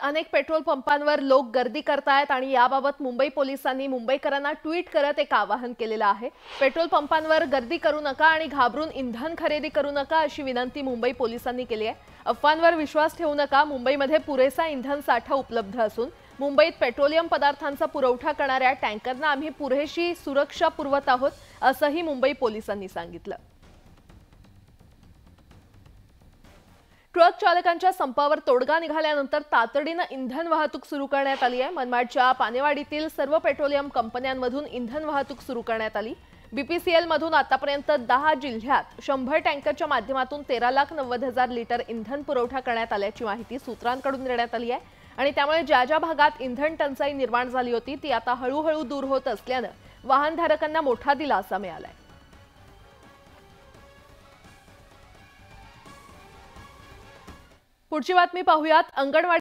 अनेक पेट्रोल पंपांवर लोक गर्दी करतायत आणि याबाबत मुंबई पोलिसांनी मुंबईकरांना ट्विट करत एक आवाहन केलेलं आहे। पेट्रोल पंपांवर गर्दी करू नका आणि घाबरून इंधन खरेदी करू नका अशी विनंती मुंबई पोलिसांनी केली आहे। अफवांवर विश्वास ठेवू नका। मुंबईमध्ये पुरेसा इंधन साठा उपलब्ध असून मुंबईत पेट्रोलियम पदार्थांचा पुरवठा करणाऱ्या टँकरना आम्ही पुरेशी सुरक्षा पुरवत आहोत असंही मुंबई पोलिसांनी सांगितलं। ट्रक चालकांच्या संपावर तोडगा निघाल्यानंतर तातडीने इंधन वाहतूक सुरू करण्यात आली आहे। मनमाडच्या पानेवाडीतील सर्व पेट्रोलियम कंपन्यांमधून इंधन वाहतूक सुरू करण्यात आली। बीपीसीएल मधून आतापर्यंत 10 जिल्ह्यात 100 टँकरच्या माध्यमातून 13,90,000 लिटर इंधन पुरवठा करण्यात आल्याची माहिती सूत्रांकडून देण्यात आली आहे। आणि त्यामुळे ज्या भागात इंधन टंचाई निर्माण झाली होती ती आता हळूहळू दूर होत असल्याने वाहनधारकांना मोठा दिलासा मिळाला आहे। पुढची बातमी पाहूयात। अंगणवाडी